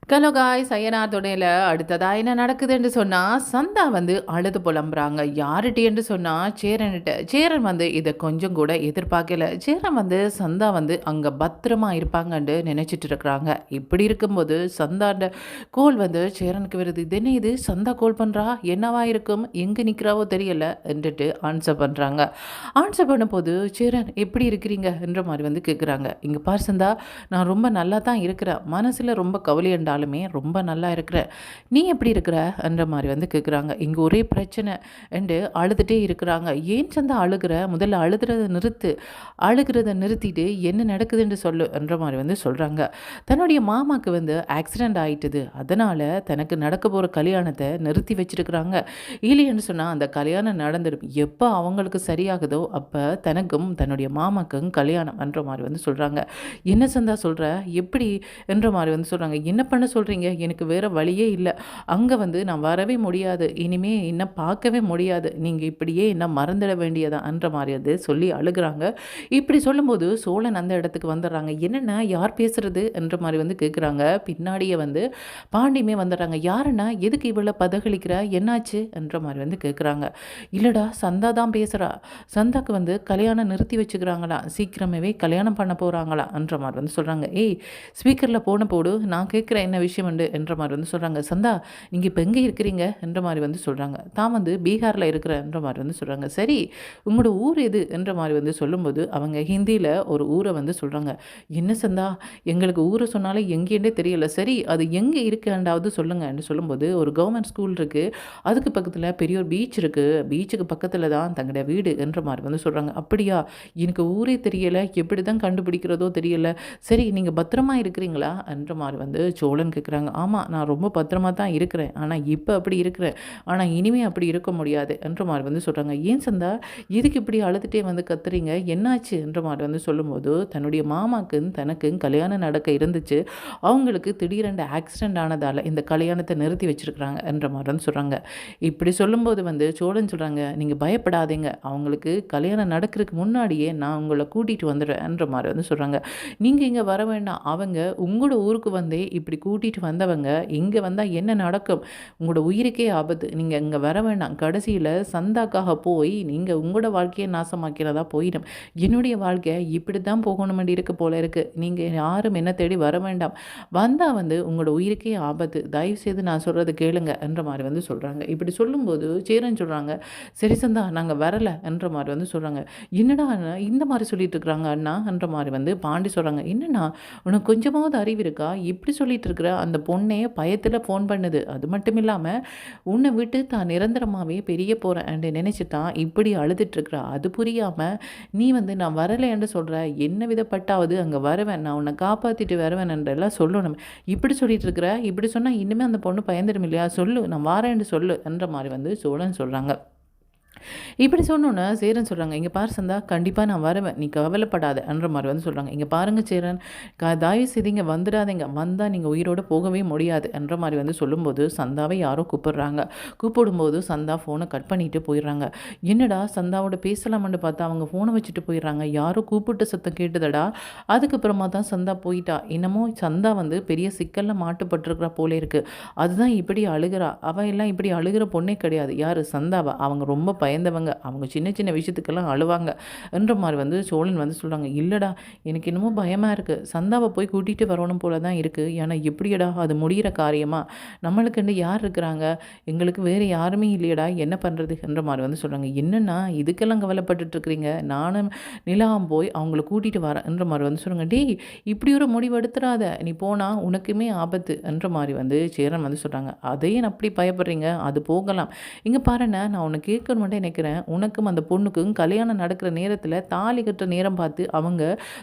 Hello guys, Ayyanar துணையில அடுத்ததா என்ன நடக்குதுன்னு சொன்னா, சந்தா வந்து அழுது புலம்புறாங்க. யாருட்டேன்னு சொன்னா, சேரன்கிட்ட. சேரன் வந்து இத கொஞ்சம் கூட எதிர்பார்க்கல. சேரன் வந்து சந்தா வந்து அங்க பத்திரமா இருப்பாங்கன்னு நினைச்சிட்டு இருக்கிறாங்க. இப்படி இருக்கும்போது சந்தாண்ட கோல் வந்து சேரனுக்கு வருது. இது என்ன இது? சந்தா கோல் பண்றா? என்னவா இருக்கும்? எங்க நிக்கிறாவோ தெரியல என்றுட்டு ஆன்சர் பண்றாங்க. ஆன்சர் பண்ணும்போது, சேரன் எப்படி இருக்கிறீங்க? என்ற மாரி வந்து கேட்குறாங்க. இங்க பார் சந்தா, நான் ரொம்ப நல்லா தான் இருக்கிறேன். மனசுல ரொம்ப கவலை இருந்தாலுமே ரொம்ப நல்லா இருக்கிறேன். நீ எப்படி இருக்கிற? என்ற மாரி வந்து கேட்குறாங்க. இங்க ஒரே பிரச்சனை என்று அழுதுட்டே இருக்கிறாங்க. ஏன் சந்தா அழுகுற? முதல்ல அழுகுறத நிறுத்து. அழுகுறத நிறுத்திட்டு என்ன நடக்குதுன்னு சொல்லு என்ற மாரி வந்து சொல்றாங்க. தன்னுடைய மாமாக்கு வந்து ஆக்சிடென்ட் ஆயிட்டுது. அதனால தனக்கு நடக்க போற கல்யாணத்த நிறுத்தி வச்சிருக்கிறாங்க. இல்லைன்னு சொன்னா அந்த கல்யாணம் நடந்துடும். எப்ப அவங்களுக்கு சரியாகுதோ அப்ப தனக்கும் தன்னுடைய மாமாக்கும் கல்யாணம் என்ற மாரி வந்து சொல்றாங்க. என்ன சந்தா சொல்ற? எப்படி? என்ற மாரி வந்து சொல்றாங்க. என்ன பண்ண சொல்றீங்க? எனக்கு வேற வழியே இல்ல. அங்க வந்து நான் வரவே முடியாது. இனிமே என்ன பார்க்கவே முடியாது. நீங்க இப்படியே என்ன மறந்துட வேண்டியதான் என்ற மாரி வந்து சொல்லி அழுகுறாங்க. இப்படி சொல்லும்போது சோழன் அந்த இடத்துக்கு வந்துடுறாங்க. என்னண்ணா யார் பேசுறது? என்ற மாரி வந்து கேட்குறாங்க. பின்னாடியே வந்து பாண்டியுமே வந்துடுறாங்க. யாருண்ணா? எதுக்கு இவ்வளோ பதகளிக்கிற? என்னாச்சு? என்ற மாரி வந்து கேட்குறாங்க. இல்லடா சந்தா தான் பேசுறா. சந்தாக்கு வந்து கல்யாணம் நிறுத்தி வச்சுக்கிறாங்களாம். சீக்கிரமாவே கல்யாணம் பண்ண போறாங்களாம் என்ற மாரி வந்து சொல்றாங்க. ஏய், ஸ்பீக்கர்ல போன போடு. நான் கேட்கிறேன் என்ன விஷயம் உண்டு என்ற மாரி வந்து சொல்றாங்க. சந்தா, நீங்க இப்ப எங்க இருக்கிறீங்க? என்ற மாரி வந்து சொல்றாங்க. தான் வந்து பீகார்ல இருக்கிறேன் என்ற மாரி வந்து சொல்றாங்க. சரி, உங்களோட ஊர் எது? என்ற மாரி வந்து சொல்லும்போது அவங்க ஹிந்தியில ஒரு ஊர வந்து சொல்றாங்க. என்ன சந்தா, எங்களுக்கு ஊர சொன்னாலே எங்கேன்னே தெரியல. சரி, அது எங்க இருக்குண்டாவது சொல்லுங்கன்னு சொல்லும்போது, ஒரு கவர்மெண்ட் ஸ்கூல் இருக்கு. அதுக்கு பக்கத்துல பெரிய ஒரு பீச் இருக்கு. பீச்சுக்கு பக்கத்துல தான் தங்களுடைய வீடு என்ற மாரி வந்து சொல்றாங்க. அப்படியா? எனக்கு ஊரே தெரியல. எப்படி தான் கண்டுபிடிக்கிறதோ தெரியல. சரி, நீங்க பத்திரமா இருக்கிறீங்களா? என்ற மாரி வந்து சோழன் கேட்குறாங்க. ஆமா, நான் ரொம்ப பத்திரமா தான் இருக்கிறேன். ஆனா இப்ப அப்படி இருக்கிறேன். ஆனா இனிமே அப்படி இருக்க முடியாது என்ற மாரி வந்து சொல்றாங்க. ஏன் சந்தா? எதுக்கு இப்படி அழுதுட்டே வந்து கத்துறீங்க? என்னாச்சு? என்ற மாரி வந்து சொல்லும்போது, தன்னுடைய மாமாக்கும் தனக்கும் கல்யாணம் நடக்க இருந்துச்சு. அவங்களுக்கு திடீரென்று ஆக்சிடென்ட் ஆனதால இந்த கல்யாணத்த நிறுத்தி வச்சிருக்கிறாங்க என்ற மாரி வந்து சொல்றாங்க. இப்படி சொல்லும்போது வந்து சோழன் சொல்றாங்க, "நீங்க பயப்படாதீங்க. அவங்களுக்கு கல்யாணம் நடக்கிறதுக்கு முன்னாடியே நான் உங்கள கூட்டிட்டு வந்துடுவேன்ற" மாரி வந்து சொல்றாங்க. "நீங்க இங்க வர வேண்டாம். அவங்க உங்களோட ஊருக்கு வந்தே இப்படி கூட்டிட்டு வந்தவங்க, இங்க வந்தா என்ன நடக்கும்? உங்களோட உயிருக்கே ஆபத்து. நீங்க இங்க வர வேண்டாம். கடைசியில சந்தாக்காக போய் நீங்க உங்களோட வாழ்க்கைய நாசமாக்கிறதா போயிடும். என்னுடைய வாழ்க்கை இப்படித்தான் போகணும்னு இருக்கு போல இருக்கு. நீங்க யாரும் என்ன தேடி வர வேண்டாம். வந்தா வந்து உங்களோட உயிருக்கே ஆபத்து. தயவுசெய்து நான் சொல்றத கேளுங்க" என்ற மாரி வந்து சொல்றாங்க. இப்படி சொல்லும்போது சேரன் சொல்றாங்க, "சரி சந்தா, நாங்க வரல" என்ற மாரி வந்து சொல்றாங்க. "என்னடா அண்ணா இந்த மாரி சொல்லிட்டு இருக்கிறாங்க அண்ணா" என்ற மாரி வந்து பாண்டி சொல்றாங்க. "என்னண்ணா, உனக்கு கொஞ்சமாவது அறிவு இருக்கா? இப்படி சொல்லிட்டு இருக்கிற? அந்த பொண்ணே பயத்துல ஃபோன் பண்ணுது. அது மட்டும் இல்லாம உன்னை விட்டு தான் நிரந்தரமாவே பிரிய போறேன்னு நினைச்சு தான் இப்படி அழுதுட்டு இருக்கிறா. அது புரியாம நீ வந்து நான் வரலைன்னு சொல்ற. என்ன விதப்பட்டாவது அங்க வருவேன். நான் உன்னை காப்பாத்திட்டு வருவேன் என்றெல்லாம் சொல்லணும். இப்படி சொல்லிட்டு இருக்கிற? இப்படி சொன்னா இனிமே அந்த பொண்ணு பயந்துடும் இல்லையா? சொல்லு, நான் வாரேன்னு சொல்லு" என்ற மாரி வந்து சோழன் சொல்றாங்க. இப்படி சொன்னோன்னே சேரன் சொல்றாங்க, "இங்க பாரு சந்தா, கண்டிப்பா நான் வருவேன். நீ கவலைப்படாத" என்ற மாரி வந்து சொல்றாங்க. "இங்க பாருங்க சேரன், தயவு செய்து இங்க வந்துடாதீங்க. வந்தா நீங்க உயிரோட போகவே முடியாது" என்ற மாரி வந்து சொல்லும்போது, சந்தாவை யாரோ கூப்பிடுறாங்க. கூப்பிடும்போது சந்தா ஃபோன கட் பண்ணிட்டு போயிடுறாங்க. என்னடா சந்தாவோட பேசலாமான்னு பார்த்தா அவங்க ஃபோன வச்சுட்டு போயிடுறாங்க. யாரோ கூப்பிட்ட சத்தம் கேட்டுதடா. அதுக்கப்புறமா தான் சந்தா போயிட்டா. என்னமோ சந்தா வந்து பெரிய சிக்கல்ல மாட்டுப்பட்டுருக்கிறா போல இருக்கு. அதுதான் இப்படி அழுகுறா. அவ எல்லாம் இப்படி அழுகுற பொண்ணே கிடையாது. யாரு? சந்தாவா? அவங்க ரொம்ப பயந்தவங்க. அவங்க சின்ன சின்ன விஷயத்துக்கெல்லாம் அழுவாங்க என்ற மாரி வந்து சோழன் வந்து சொல்றாங்க. இல்லடா, எனக்கு என்னமோ பயமா இருக்கு. சந்தாவ போய் கூட்டிட்டு வரணும் போல தான் இருக்கு. ஏன்னா எப்படியடா அது முடியிற காரியமா? நம்மளுக்குன்னு யார் இருக்கிறாங்க? எங்களுக்கு வேற யாருமே இல்லையேடா. என்ன பண்றது? என்ற மாரி வந்து சொல்றாங்க. என்னண்ணா இதுக்கெல்லாம் கவலைப்பட்டுட்டு இருக்கிறீங்க? நானும் நிலாவும் போய் அவங்கள கூட்டிட்டு வரேன் என்ற மாரி வந்து சொல்றாங்க. டேய், இப்படி ஒரு முடிவு எடுத்துறாத. நீ போனா உனக்குமே ஆபத்து என்ற மாரி வந்து சேரன் வந்து சொல்றாங்க. அதை ஏன் அப்படி பயப்படுறீங்க? அது போகலாம். இங்க பாருண்ணே, நான் உன்ன கேட்கணும்னு நினைக்கிறேன். உனக்கும் அந்த பொண்ணுக்கும் கல்யாணம் நடக்கிற நேரத்துல தாலி கட்டுற நேரம் பார்த்து அவங்க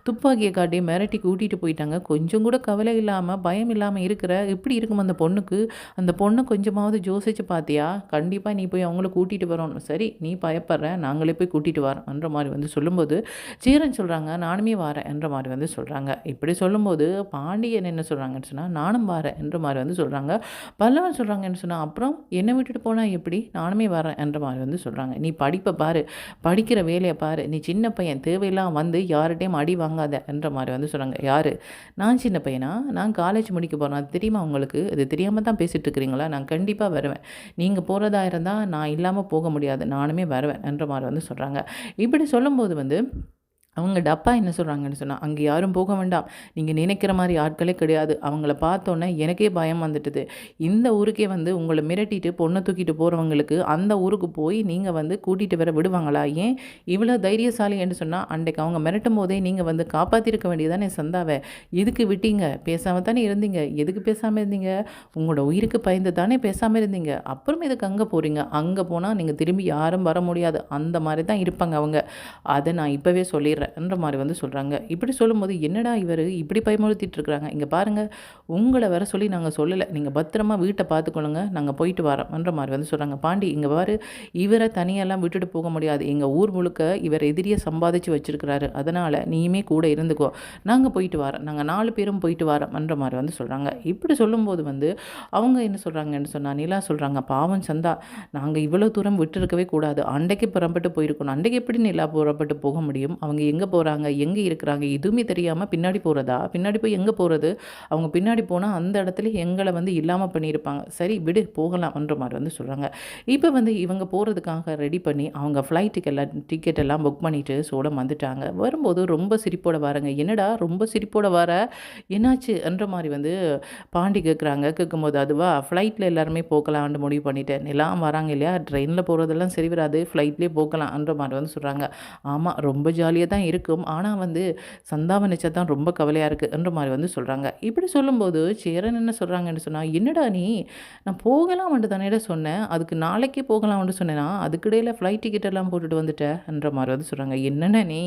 துப்பாக்கிய காட்டி மிரட்டி கூட்டிட்டு போயிட்டாங்க. கொஞ்சம் கூட கவலை இல்லாம, பயம் இல்லாம இருக்கிற. எப்படி இருக்கும் அந்த பொண்ணுக்கு? அந்த பொண்ண கொஞ்சமாவது யோசிச்சு பார்த்தியா? கண்டிப்பா நீ போய் அவங்கள கூட்டிட்டு வரணும். சரி, நீ பயப்படுற. நாங்களே போய் கூட்டிட்டு வரோம் என்ற மாரி வந்து சொல்லும்போது, சேரன் சொல்றாங்க, "நானுமே வாரேன்" என்ற மாரி வந்து சொல்றாங்க. இப்படி சொல்லும்போது பாண்டியன் என்ன சொல்றாங்கன்னு சொன்னா, "நானும் வாரேன்" என்ற மாரி வந்து சொல்றாங்க. பல்லவன் சொல்றாங்கன்னு சொன்னா, "அப்புறம் என்ன விட்டுட்டு போனா எப்படி? நானுமே வரேன்" என்ற மாரி வந்து சொல்றாங்க. சொல்கிறாங்க. நீ படிப்பை பாரு, படிக்கிற வேலையை பாரு, நீ சின்ன பையன், தேவையெல்லாம் வந்து யார்கிட்டையும் அடி வாங்காத என்ற மாதிரி வந்து சொல்கிறாங்க. யார்? நான் சின்ன பையனா? நான் காலேஜ் முடிக்க போகிறேன், அது தெரியுமா உங்களுக்கு? அது தெரியாமல் தான் பேசிகிட்டு இருக்கிறீங்களா? நான் கண்டிப்பாக வருவேன், நீங்கள் போகிறதா இருந்தால் நான் இல்லாமல் போக முடியாது, நானுமே வருவேன் என்ற மாதிரி வந்து சொல்கிறாங்க. இப்படி சொல்லும்போது வந்து அவங்க டப்பா என்ன சொல்கிறாங்கன்னு சொன்னால், அங்கே யாரும் போக வேண்டாம், நீங்கள் நினைக்கிற மாதிரி ஆட்களே கிடையாது, அவங்கள பார்த்தோன்னே எனக்கே பயம் வந்துட்டுது, இந்த ஊருக்கே வந்து உங்களை மிரட்டிட்டு பொண்ணை தூக்கிட்டு போகிறவங்களுக்கு அந்த ஊருக்கு போய் நீங்கள் வந்து கூட்டிகிட்டு வர விடுவாங்களா? ஏன் இவ்வளோ தைரியசாலி என்று சொன்னால், அன்றைக்கு அவங்க மிரட்டும் போதே நீங்கள் வந்து காப்பாற்றிருக்க வேண்டியதானே சந்தாவை, எதுக்கு விட்டீங்க? பேசாமல் தானே இருந்தீங்க. எதுக்கு பேசாமல் இருந்தீங்க? உங்களோட உயிருக்கு பயந்து தானே பேசாமல் இருந்தீங்க. அப்புறம் எதுக்கு அங்கே போகிறீங்க? அங்கே போனால் நீங்கள் திரும்பி யாரும் வர முடியாது, அந்த மாதிரி தான் இருப்பாங்க அவங்க. அதை நான் இப்போவே சொல்லிடுறேன் என்ற மாதிரி வந்து சொல்கிறாங்க. இப்படி சொல்லும்போது என்னடா இவர் இப்படி பயமுறுத்திட்டு இருக்கிறாங்க, இங்கே பாருங்கள், உங்களை வர சொல்லி நாங்கள் சொல்லலை, நீங்கள் பத்திரமா வீட்டை பார்த்துக்கொள்ளுங்க, நாங்கள் போயிட்டு வரோம் என்ற மாதிரி வந்து சொல்கிறாங்க. பாண்டி இங்கே பாரு, இவரை தனியெல்லாம் விட்டுட்டு போக முடியாது, எங்கள் ஊர் முழுக்க இவர் எதிரியை சம்பாதிச்சு வச்சிருக்கிறாரு, அதனால் நீயுமே கூட இருந்துக்கோ, நாங்கள் போயிட்டு வரோம், நாங்கள் 4 பேரும் போயிட்டு வரோம் என்ற மாதிரி வந்து சொல்கிறாங்க. இப்படி சொல்லும்போது வந்து அவங்க என்ன சொல்கிறாங்கன்னு சொன்னால், நிலா சொல்கிறாங்க, பாவம் சந்தா, நாங்கள் இவ்வளோ தூரம் விட்டுருக்கவே கூடாது, அன்றைக்கு புறப்பட்டு போயிருக்கணும், அன்றைக்கு எப்படி நிலா புறப்பட்டு போக முடியும்? அவங்க எங்கே போகிறாங்க, எங்கே இருக்கிறாங்க எதுவுமே தெரியாமல் பின்னாடி போகிறதா? பின்னாடி போய் எங்கே போகிறது? அவங்க பின்னாடி போனால் அந்த இடத்துல எங்களை வந்து இல்லாமல் பண்ணியிருப்பாங்க, சரி விடு போகலாம்ன்ற மாதிரி வந்து சொல்கிறாங்க. இப்போ வந்து இவங்க போகிறதுக்காக ரெடி பண்ணி அவங்க ஃப்ளைட்டுக்கு எல்லாம் டிக்கெட் எல்லாம் புக் பண்ணிவிட்டு சோடம் வந்துட்டாங்க. வரும்போது ரொம்ப சிரிப்போட வராங்க. என்னடா ரொம்ப சிரிப்போட வர, என்னாச்சு என்ற மாதிரி வந்து பாண்டி கேட்குறாங்க. கேட்கும்போது அதுவா, ஃப்ளைட்டில் எல்லாருமே போகலான்னு முடிவு பண்ணிட்டேன், எல்லாம் வராங்க இல்லையா, ட்ரெயினில் போகிறதெல்லாம் சரி வராது, ஃப்ளைட்லேயே போகலாம்ன்ற மாதிரி வந்து சொல்கிறாங்க. ஆமாம், ரொம்ப ஜாலியாக தான் இருக்கும், ஆனால் வந்து சந்தாவை நினச்சா தான் ரொம்ப கவலையாக இருக்குன்ற மாதிரி வந்து சொல்கிறாங்க. இப்படி சொல்லும்போது சேரன் என்ன சொல்கிறாங்கன்னு சொன்னால், என்னடா நீ, நான் போகலாம்ன்ட்டு தானேடா சொன்னேன், அதுக்கு நாளைக்கே போகலாம்னு சொன்னேன்னா அதுக்கிடையில் ஃப்ளைட் டிக்கெட் எல்லாம் போட்டுட்டு வந்துட்டேன்ற மாதிரி வந்து சொல்கிறாங்க. என்னென்ன நீ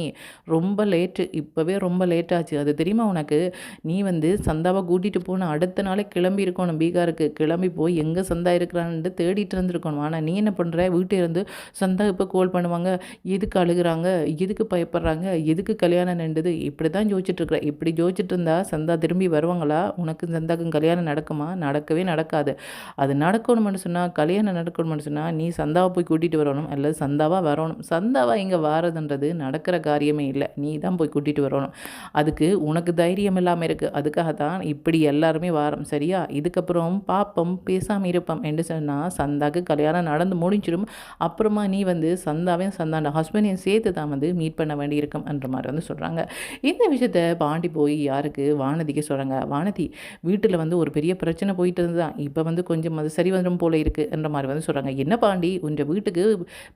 ரொம்ப லேட்டு, இப்போவே ரொம்ப லேட் ஆச்சு, அது தெரியுமா உனக்கு? நீ வந்து சந்தாவை கூட்டிகிட்டு போன அடுத்த நாளே கிளம்பி இருக்கணும் பீகாருக்கு, கிளம்பி போய் எங்கே சந்தா இருக்கிறான்னு தேடிட்டு இருந்துருக்கணும். ஆனால் நீ என்ன பண்ணுற, வீட்டில் இருந்து சந்தா இப்போ கால் பண்ணுவாங்க, எதுக்கு அழுகுறாங்க, எதுக்கு பயப்படுறாங்க, எதுக்கு கல்யாணம் நின்றுது, இப்படி தான் யோசிச்சுட்ருக்குற. இப்படி யோசிச்சுட்டு இருந்தா சந்தா திரும்பி வருவாங்களா? உனக்கு சந்தாக்கும் கல்யாணம் நடக்குமா? நடக்கவே நடக்காது. அது நடக்கணும்னு சொன்னால், கல்யாணம் நடக்கணும்னு சொன்னால் நீ சந்தாவை போய் கூட்டிகிட்டு வரணும், அல்லது சந்தாவாக வரணும். சந்தாவாக இங்கே வாரதுன்றது நடக்கிற காரியமே இல்லை, நீ தான் போய் கூட்டிகிட்டு வரணும். அதுக்கு உனக்கு தைரியம் இல்லாமல் இருக்குது, அதுக்காக தான் இப்படி எல்லாருமே வாரம், சரியா? இதுக்கப்புறம் பாப்பம், பேசாமல் இருப்போம் என்று சொன்னால் சந்தாக்கு கல்யாணம் நடந்து முடிஞ்சிடும். அப்புறமா நீ வந்து சந்தாவையும் சந்தாண்ட ஹஸ்பண்டையும் சேர்த்து தான் வந்து மீட் பண்ண வேண்டியிருக்கும் என்ற மாதிரி வந்து சொல்கிறாங்க. இந்த விஷயத்த பாண்டி போய் யாருக்கு, வானதிக்கு சொல்கிறாங்க. வானதி, வீட்டில் வந்து ஒரு பெரிய பிரச்சனை போயிட்டு இருந்துதான், இப்போ வந்து கொஞ்சம் அது சரி வந்துடும் போல இருக்குது என்ற மாதிரி வந்து சொல்கிறாங்க. என்ன பாண்டி, உங்கள் வீட்டுக்கு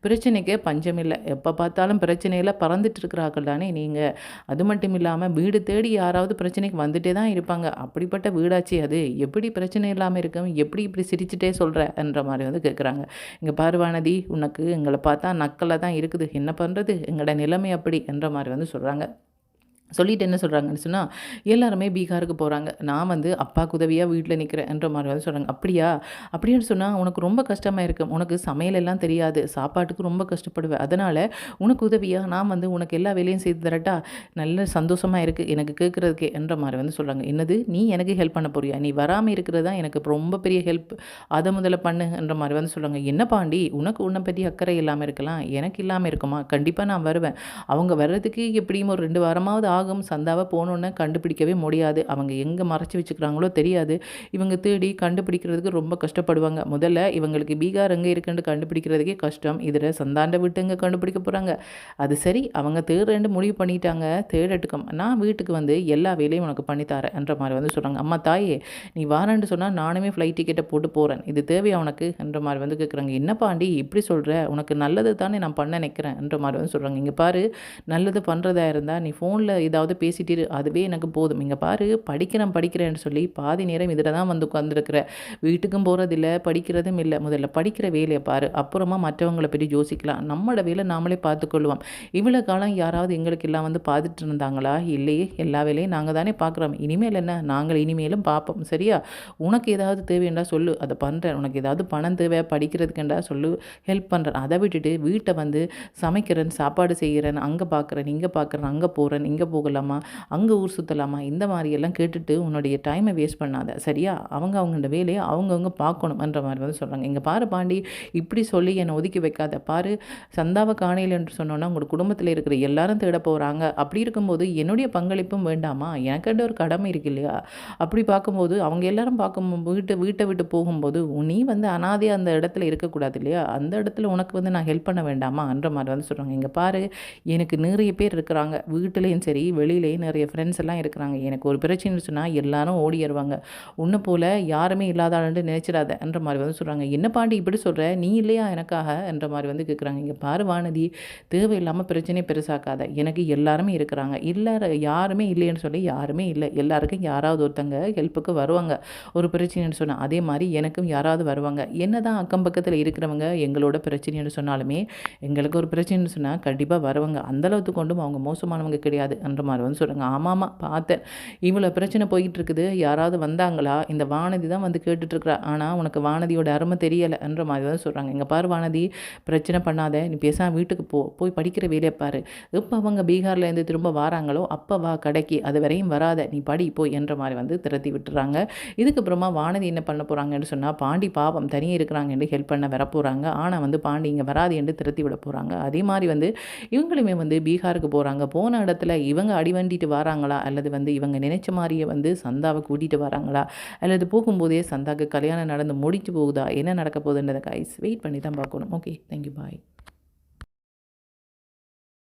பிரச்சனைக்கு பஞ்சம் இல்லை, எப்போ பார்த்தாலும் பிரச்சனையில் பறந்துட்டு இருக்கிறார்கள் தானே நீங்கள்? அது மட்டும் இல்லாமல் வீடு தேடி யாராவது பிரச்சனைக்கு வந்துட்டே தான் இருப்பாங்க, அப்படிப்பட்ட வீடாச்சு அது, எப்படி பிரச்சனை இல்லாமல் இருக்கும், எப்படி இப்படி சிரிச்சுட்டே சொல்கிற என்ற மாதிரி வந்து கேட்குறாங்க. இங்கே பாரு வானதி, உனக்கு எங்களை பார்த்தா நக்கலாக தான் இருக்குது, என்ன பண்ணுறது, எங்களோட நிலைமை அப்படி என்ற மாதிரி வந்து சொல்கிறாங்க. சொல்லிட்டு என்ன சொல்கிறாங்கன்னு சொன்னால், எல்லாருமே பீகாருக்கு போகிறாங்க, நான் வந்து அப்பாவுக்கு உதவியாக வீட்டில் நிற்கிறேன்ற மாதிரி வந்து சொல்கிறாங்க. அப்படியா? அப்படின்னு சொன்னால் உனக்கு ரொம்ப கஷ்டமாக இருக்கும், உனக்கு சமையலெல்லாம் தெரியாது, சாப்பாட்டுக்கு ரொம்ப கஷ்டப்படுவேன், அதனால் உனக்கு உதவியாக நான் வந்து உனக்கு எல்லா வேலையும் செய்து தரட்டா? நல்ல சந்தோஷமாக இருக்குது எனக்கு கேட்குறதுக்கே என்ற மாதிரி வந்து சொல்கிறாங்க. என்னது, நீ எனக்கு ஹெல்ப் பண்ண போறியா? நீ வராமல் இருக்கிறது தான் எனக்கு ரொம்ப பெரிய ஹெல்ப், அதை முதல்ல பண்ணு என்ற மாதிரி வந்து சொல்கிறாங்க. என்ன பாண்டி, உனக்கு உன்னை பற்றி அக்கறை இல்லாமல் இருக்கலாம், எனக்கு இல்லாமல் இருக்குமா? கண்டிப்பாக நான் வருவேன், அவங்க வர்றதுக்கு எப்படியும் ஒரு 2 வாரமாவது ஆகும், சந்தாவை போனோன்னே கண்டுபிடிக்கவே முடியாது, அவங்க எங்கே மறைச்சி வச்சுக்கிறாங்களோ தெரியாது, இவங்க தேடி கண்டுபிடிக்கிறதுக்கு ரொம்ப கஷ்டப்படுவாங்க. முதல்ல இவங்களுக்கு பீகார் எங்கே இருக்குன்னு கண்டுபிடிக்கிறதுக்கே கஷ்டம், இதில் சந்தாண்ட விட்டு எங்கே கண்டுபிடிக்க போகிறாங்க? அது சரி, அவங்க தேடுறேன்னு முடிவு பண்ணிட்டாங்க, தேடட்டுக்கும், நான் வீட்டுக்கு வந்து எல்லா வேலையும் உனக்கு பண்ணித்தரேன் என்ற மாதிரி வந்து சொல்கிறாங்க. அம்மா தாயே, நீ வாரேன்னு சொன்னால் நானுமே ஃப்ளைட் டிக்கெட்டை போட்டு போகிறேன், இது தேவையா உனக்கு என்ற மாதிரி வந்து கேட்குறாங்க. என்ன பாண்டி இப்படி சொல்கிற, உனக்கு நல்லது தானே நான் பண்ண நிற்கிறேன் என்ற மாதிரி வந்து சொல்கிறாங்க. இங்கே பாரு, நல்லது பண்ணுறதா இருந்தால் நீ ஃபோனில் ஏதாவது பேசிட்டு அதுவே எனக்கு போதும், இங்கே பாரு, படிக்கிறேன்னு சொல்லி பாதி நேரம் இதில் தான் வந்து உட்காந்துருக்குற, வீட்டுக்கும் போகிறதில்ல, படிக்கிறதும் இல்லை, முதல்ல படிக்கிற வேலையை பாரு, அப்புறமா மற்றவங்களை பற்றி யோசிக்கலாம், நம்மளோட வேலை நாமளே பார்த்துக்கொள்வோம். இவ்வளோ காலம் யாராவது எங்களுக்கு எல்லாம் வந்து பார்த்துட்டு இருந்தாங்களா? இல்லையே, எல்லா வேலையும் நாங்கள் தானே பார்க்குறோம், இனிமேல் என்ன, நாங்கள் இனிமேலும் பார்ப்போம், சரியா? உனக்கு ஏதாவது தேவைண்டா சொல்லு, அதை பண்ணுறேன், உனக்கு ஏதாவது பணம் தேவை படிக்கிறதுக்குண்டா சொல்லு, ஹெல்ப் பண்ணுறேன், அதை விட்டுட்டு வீட்டை வந்து சமைக்கிறேன், சாப்பாடு செய்கிறேன், அங்கே பார்க்குறேன், இங்கே பார்க்குறேன், அங்கே போகிறேன், இங்கே போகலாமா, அங்கே ஊர் சுற்றலாமா, இந்த மாதிரியெல்லாம் கேட்டுட்டு உன்னுடைய டைமை வேஸ்ட் பண்ணாத சரியா, அவங்களோட வேலையை அவங்கவுங்க பார்க்கணுன்ற மாதிரி வந்து சொல்கிறாங்க. இங்கே பாரு பாண்டி, இப்படி சொல்லி என்னை ஒதுக்கி வைக்காத பாரு, சந்தாவை காணையில் என்று சொன்னோன்னா உங்களோட குடும்பத்தில் இருக்கிற எல்லாரும் தேட போகிறாங்க. அப்படி இருக்கும்போது என்னுடைய பங்களிப்பும் வேண்டாமா, எனக்கிட்ட ஒரு கடமை இருக்கு இல்லையா, அப்படி பார்க்கும்போது அவங்க எல்லாரும் பார்க்கும்போது வீட்டை விட்டு போகும்போது நீ வந்து அனாதையாக அந்த இடத்துல இருக்கக்கூடாது இல்லையா, அந்த இடத்துல உனக்கு வந்து நான் ஹெல்ப் பண்ண வேண்டாமான்ற மாதிரி வந்து சொல்கிறாங்க. இங்கே பாரு, எனக்கு நிறைய பேர் இருக்கிறாங்க, வீட்டிலையும் சரி வெளியிலையும் நிறைய ஃப்ரெண்ட்ஸ் எல்லாம் இருக்கிறாங்க. எனக்கு ஒரு பிரச்சனைன்னு சொன்னால் எல்லாரும் ஓடிடுவாங்க. உன்னை போல் யாருமே இல்லாதான்னு நினைச்சிடாதன்ற மாதிரி வந்து சொல்கிறாங்க. என்ன பாண்டி இப்படி சொல்கிற, நீ இல்லையா எனக்காக என்ற மாதிரி வந்து கேட்குறாங்க. இங்கே பாரு வானதி, தேவையில்லாமல் பிரச்சனையை பெருசாக்காத, எனக்கு எல்லாருமே இருக்கிறாங்க, இல்லை யாருமே இல்லைன்னு சொல்லி யாருமே இல்லை, எல்லாருக்கும் யாராவது ஒருத்தங்க ஹெல்ப்புக்கு வருவாங்க ஒரு பிரச்சனைன்னு சொன்னால், அதே மாதிரி எனக்கும் யாராவது வருவாங்க. என்னதான் அக்கம் பக்கத்தில் இருக்கிறவங்க எங்களோட பிரச்சனைன்னு சொன்னாலுமே எங்களுக்கு ஒரு பிரச்சனைன்னு சொன்னால் கண்டிப்பாக வருவாங்க, அந்தளவுக்கு கொண்டும் அவங்க மோசமானவங்க கிடையாது என்ற மாதிரி வந்து சொல்கிறாங்க. ஆமாம் பார்த்தேன், இவ்வளோ பிரச்சனை போய்கிட்டு இருக்குது, யாராவது வந்தாங்களா, இந்த வானதி தான் வந்து கேட்டுட்ருக்குறா, ஆனால் உனக்கு வானதியோட அருமை தெரியலைன்ற மாதிரி தான் சொல்கிறாங்க. இங்கே பாரு வானதி, பிரச்சனை பண்ணாத, நீ பேசாமல் வீட்டுக்கு போய் படிக்கிற வேலையை பாரு, எப்போ அவங்க பீகார்லேருந்து திரும்ப வராங்களோ அப்போ வா கடைக்கு, அது வரையும் வராத, நீ படி போய் என்ற மாதிரி வந்து திரட்டி விட்டுறாங்க. இதுக்கப்புறமா வானதி என்ன பண்ண போகிறாங்கன்னு சொன்னால், பாண்டி பாவம் தனியே இருக்கிறாங்க என்று ஹெல்ப் பண்ண வர போகிறாங்க. ஆனால் வந்து பாண்டி இங்கே வராது என்று திரட்டி விட போகிறாங்க. அதே மாதிரி வந்து இவங்களுமே வந்து பீகாருக்கு போகிறாங்க. போன இடத்துல இவங்க அடிவண்டிட்டு வராங்களா, அல்லது வந்து இவங்க நினைச்ச மாதிரியே வந்து சந்தாவை கூட்டிகிட்டு வராங்களா, அல்லது போகும்போதே சந்தாக்கு கல்யாணம் நடந்து முடிச்சு போகுதா, என்ன நடக்க போகுதுன்றதை கைஸ் வெயிட் பண்ணி தான் பார்க்கணும். ஓகே, தேங்க்யூ, பாய்.